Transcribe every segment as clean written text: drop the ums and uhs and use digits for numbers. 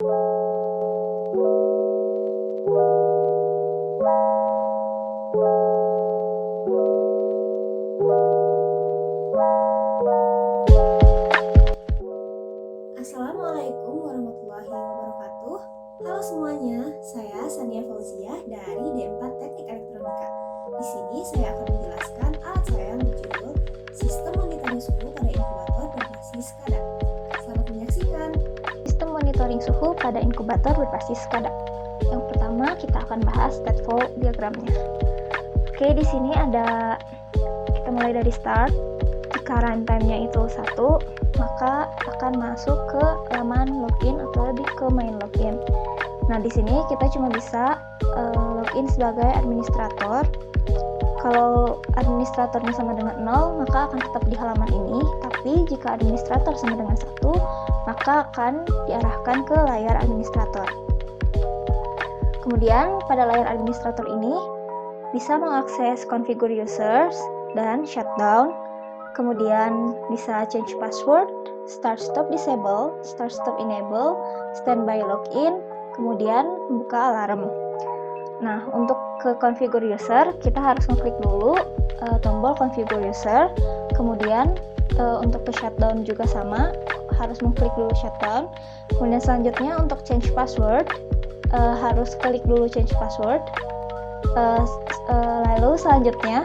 Assalamualaikum warahmatullahi wabarakatuh. Halo semuanya, saya Sania Fauziah dari D4 Teknik Elektronika. Di sini saya akan menjelaskan alat saya yang berjudul Sistem Monitoring Suhu pada Inkubator Berbasis SCADA. Selamat menyaksikan. Sistem monitoring suhu pada inkubator berbasis SCADA. Yang pertama kita akan bahas stateful diagramnya. Oke, di sini kita mulai dari start. Jika runtime-nya itu 1, maka akan masuk ke laman login atau lebih ke main login. Nah, di sini kita cuma bisa login sebagai administrator. Kalau administratornya sama dengan 0, maka akan tetap di halaman ini. Tapi jika administrator sama dengan 1, maka akan diarahkan ke layar administrator. Kemudian pada layar administrator ini bisa mengakses configure users dan shutdown. Kemudian bisa change password, start stop disable, start stop enable, standby login, kemudian membuka alarm. Nah, untuk ke configure user kita harus mengklik dulu tombol configure user. Kemudian untuk ke shutdown juga sama, harus mengklik dulu shutdown. Kemudian selanjutnya untuk change password harus klik dulu change password. Lalu selanjutnya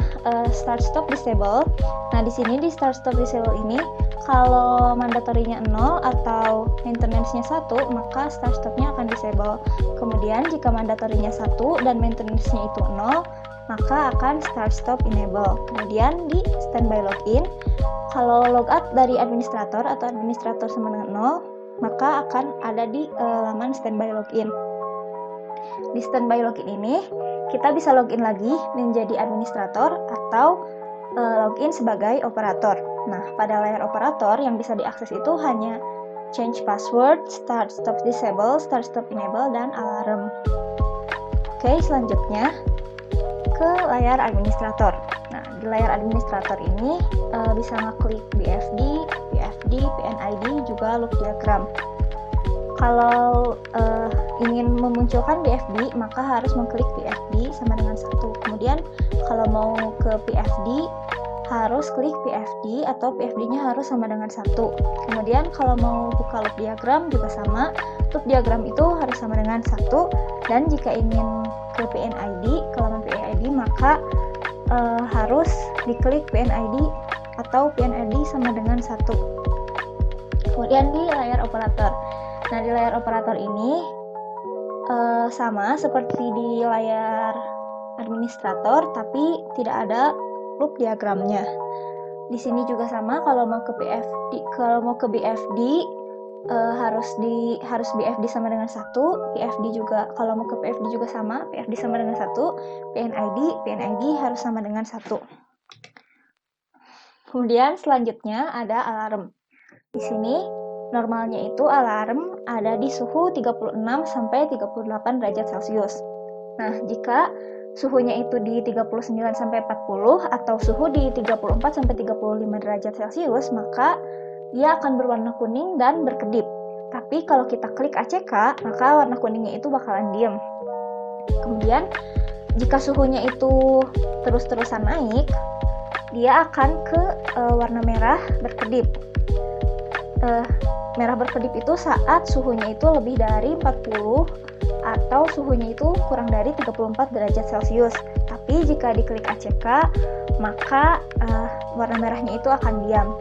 start stop disable. Nah, di sini di start stop disable ini kalau mandatorinya 0 atau maintenance-nya 1, maka start stop-nya akan disable. Kemudian jika mandatorinya 1 dan maintenance-nya itu 0, maka akan start stop enable. Kemudian di standby login, kalau logout dari administrator atau administrator sama dengan 0, maka akan ada di laman standby login. Di standby login ini kita bisa login lagi menjadi administrator atau login sebagai operator. Nah, pada layar operator yang bisa diakses itu hanya change password, start stop disable, start stop enable, dan alarm. Oke, selanjutnya ke layar administrator. Nah, di layar administrator ini bisa ngeklik BFD, PNID, juga loop diagram. Kalau ingin memunculkan BFD, maka harus mengklik BFD sama dengan 1. Kemudian kalau mau ke PFD, harus klik PFD atau PFD-nya harus sama dengan 1. Kemudian kalau mau buka loop diagram juga sama, loop diagram itu harus sama dengan 1. Dan jika ingin ke PNID, ke laman PNID, maka harus diklik PNID atau PNID sama dengan 1. Kemudian di layar operator. Nah, di layar operator ini sama seperti di layar administrator, tapi tidak ada loop diagramnya. Di sini juga sama, kalau mau ke BFD harus BFD sama dengan 1, PFD juga, kalau mau ke PFD juga sama, PFD sama dengan 1, PNID harus sama dengan 1. Kemudian selanjutnya ada alarm. Di sini normalnya itu alarm ada di suhu 36 sampai 38 derajat Celcius. Nah, jika suhunya itu di 39 sampai 40 atau suhu di 34 sampai 35 derajat Celcius, maka dia akan berwarna kuning dan berkedip. Tapi kalau kita klik ACK, maka warna kuningnya itu bakalan diem. Kemudian jika suhunya itu terus-terusan naik, dia akan ke warna merah berkedip. Merah berkedip itu saat suhunya itu lebih dari 40 atau suhunya itu kurang dari 34 derajat Celcius. Tapi jika diklik ACK, maka warna merahnya itu akan diam.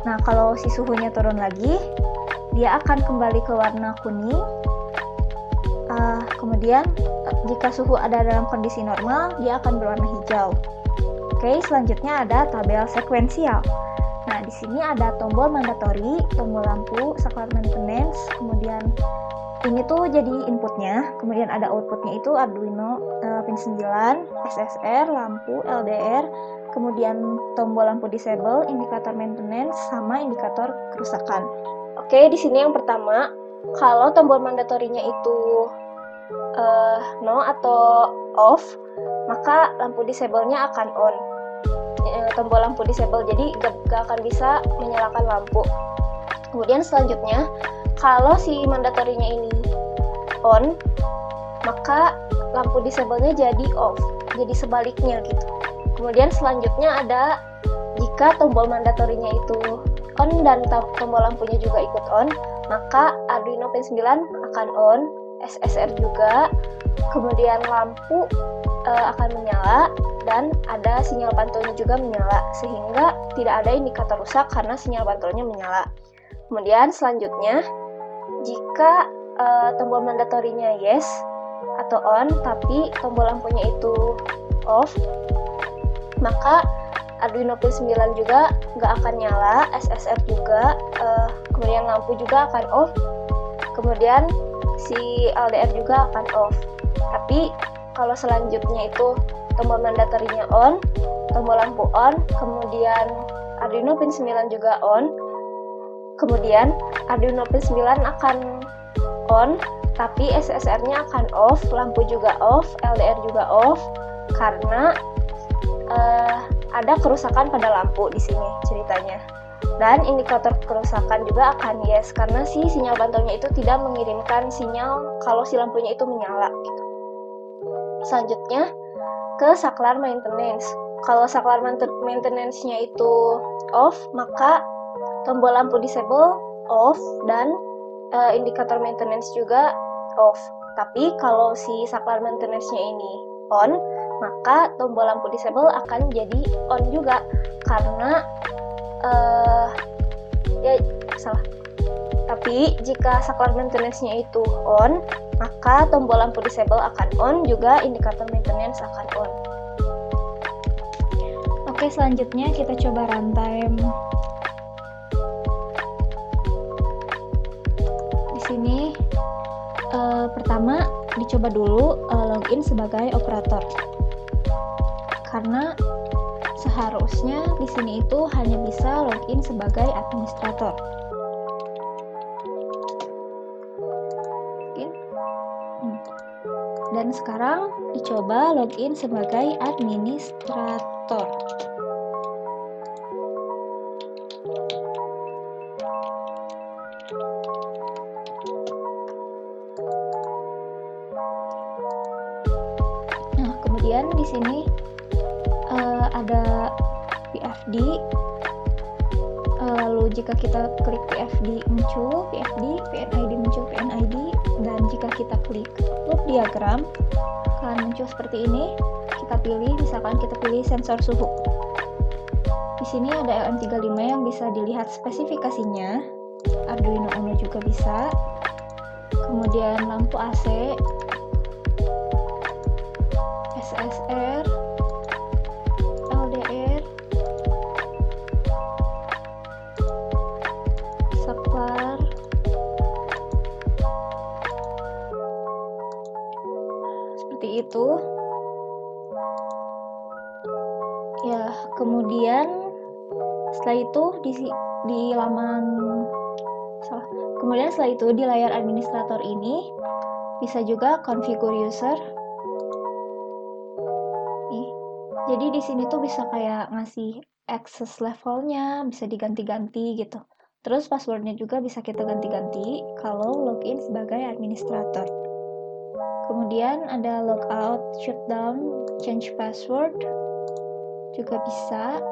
Nah, kalau si suhunya turun lagi, dia akan kembali ke warna kuning. Kemudian jika suhu ada dalam kondisi normal, dia akan berwarna hijau. Oke, selanjutnya ada tabel sekuensial. Nah, di sini ada tombol mandatory, tombol lampu, saklar maintenance, kemudian ini tuh jadi inputnya, kemudian ada outputnya itu Arduino pin 9, SSR, lampu, LDR, kemudian tombol lampu disable, indikator maintenance, sama indikator kerusakan. Oke, di sini yang pertama, kalau tombol mandatorinya itu no atau off, maka lampu disable-nya akan on. Tombol lampu disable, jadi gak akan bisa menyalakan lampu. Kemudian selanjutnya, kalau si mandatorinya ini on, maka lampu disable-nya jadi off, jadi sebaliknya gitu. Kemudian selanjutnya ada jika tombol mandatorinya itu on dan tombol lampunya juga ikut on, maka Arduino Pin 9 akan on, SSR juga, kemudian lampu akan menyala, dan ada sinyal pantulnya juga menyala, sehingga tidak ada indikator rusak karena sinyal pantulnya menyala. Kemudian selanjutnya, jika tombol mandatorinya yes atau on, tapi tombol lampunya itu off, maka Arduino Pin 9 juga nggak akan nyala, SSR juga, kemudian lampu juga akan off, kemudian si LDR juga akan off. Tapi kalau selanjutnya itu tombol mandatorinya on, tombol lampu on, kemudian Arduino Pin 9 juga on, kemudian Arduino Pin 9 akan on, tapi SSR-nya akan off, lampu juga off, LDR juga off, karena ada kerusakan pada lampu di sini ceritanya. Dan indikator kerusakan juga akan yes, karena si sinyal pantulnya itu tidak mengirimkan sinyal kalau si lampunya itu menyala gitu. Selanjutnya ke saklar maintenance. Kalau saklar maintenance-nya itu off, maka tombol lampu disable off dan indikator maintenance juga off. Tapi kalau si saklar maintenance-nya ini on, maka tombol lampu disable akan jadi on juga, karena Tapi jika saklar maintenance-nya itu on, maka tombol lampu disable akan on juga, indikator maintenance akan on. Oke, selanjutnya kita coba runtime. Di sini pertama dicoba dulu login sebagai operator. Karena seharusnya di sini itu hanya bisa login sebagai administrator. Dan sekarang dicoba login sebagai administrator. Nah, kemudian di sini ada PFD. Lalu jika kita klik PFD muncul PFD, PNID muncul PNID, dan jika kita klik loop diagram akan muncul seperti ini. Kita pilih, misalkan kita pilih sensor suhu. Di sini ada LM35 yang bisa dilihat spesifikasinya. Arduino Uno juga bisa. Kemudian lampu AC, SSR, LDR, saklar, seperti itu. Ya, kemudian setelah itu setelah itu di layar administrator ini bisa juga configure user. Nih, jadi di sini tuh bisa kayak ngasih access levelnya, bisa diganti-ganti gitu. Terus passwordnya juga bisa kita ganti-ganti kalau login sebagai administrator. Kemudian ada logout, shutdown, change password juga bisa.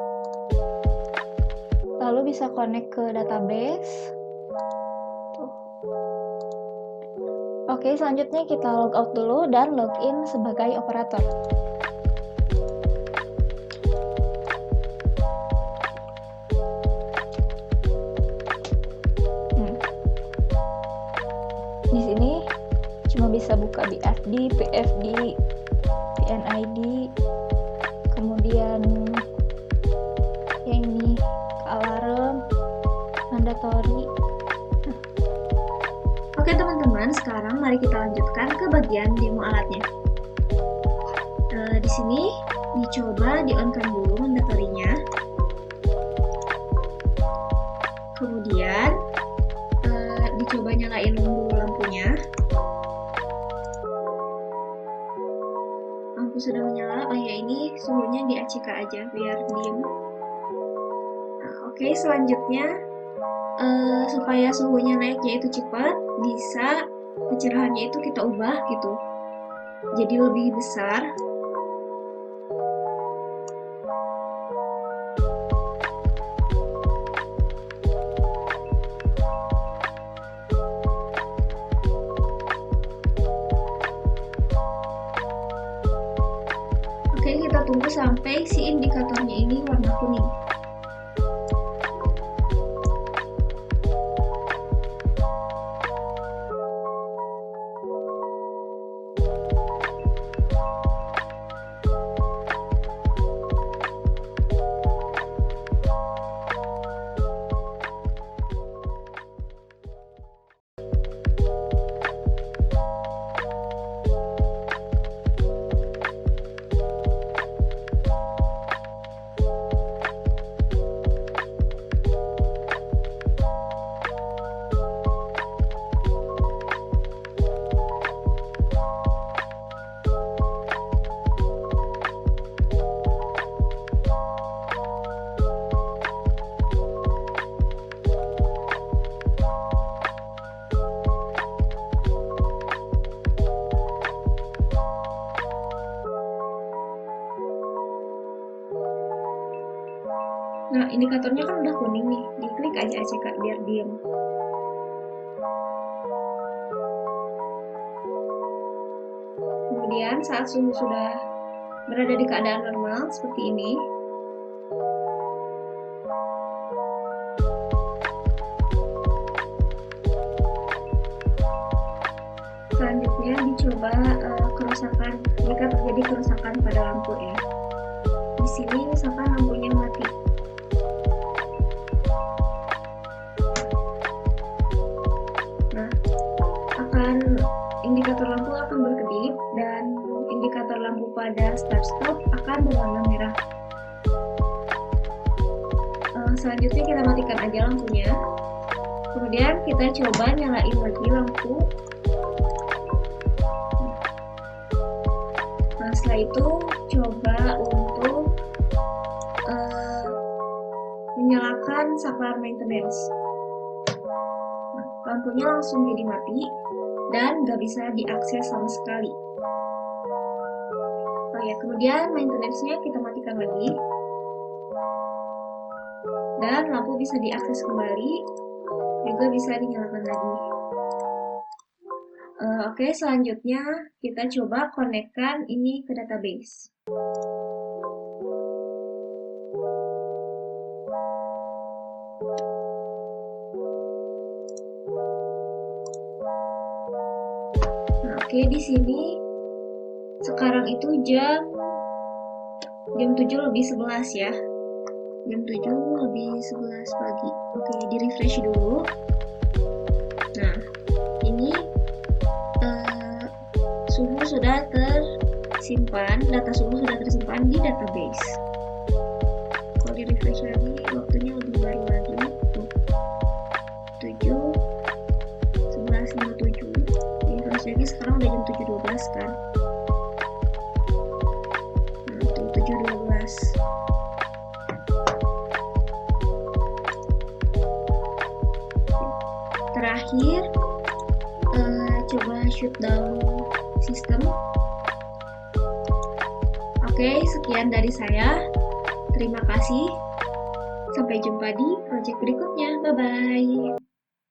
Lalu bisa connect ke database. Oke, selanjutnya kita logout dulu dan login sebagai operator. Di sini cuma bisa buka BFD, PFD, PNID, kemudian yang ini alarm, mandatory. Oke teman-teman, sekarang mari kita lanjutkan ke bagian demo alatnya. Di sini dicoba di-on-kan dulu mandatorinya. Kemudian dicoba nyalain dulu lampunya. Lampu sudah menyala. Oh ya, ini suhunya di ACK aja biar diem. Nah, oke, selanjutnya supaya suhunya naiknya itu cepat, bisa kecerahannya itu kita ubah gitu, jadi lebih besar. Oke, kita tunggu sampai si indikatornya ini warna kuning. Nah, indikatornya kan udah kuning nih, diklik aja ACK biar diem. Kemudian saat suhu sudah berada di keadaan normal seperti ini, selanjutnya dicoba kerusakan, jika terjadi kerusakan pada lampu ya. Di sini misalkan lampunya mati. Indikator lampu akan berkedip dan indikator lampu pada start stop akan berwarna merah. Selanjutnya kita matikan aja lampunya. Kemudian kita coba nyalain lagi lampu. Nah, setelah itu coba untuk menyalakan saklar maintenance. Nah, lampunya langsung jadi mati dan nggak bisa diakses sama sekali. Oh ya, kemudian maintenance-nya kita matikan lagi dan lampu bisa diakses kembali, juga bisa dinyalakan lagi. Oke, selanjutnya kita coba konekkan ini ke database. Oke, di sini sekarang itu jam 7:11 ya. Jam 7:11 pagi. Oke, di refresh dulu. Nah, ini suhu sudah tersimpan, data suhu sudah tersimpan di database. Kalau di refresh lagi, waktunya lebih baru lagi. 7:11:57. Jadi sekarang udah jam 7:12 kan. Nah, tuh 7:12. Terakhir coba shutdown sistem. Oke, sekian dari saya. Terima kasih. Sampai jumpa di project berikutnya. Bye bye.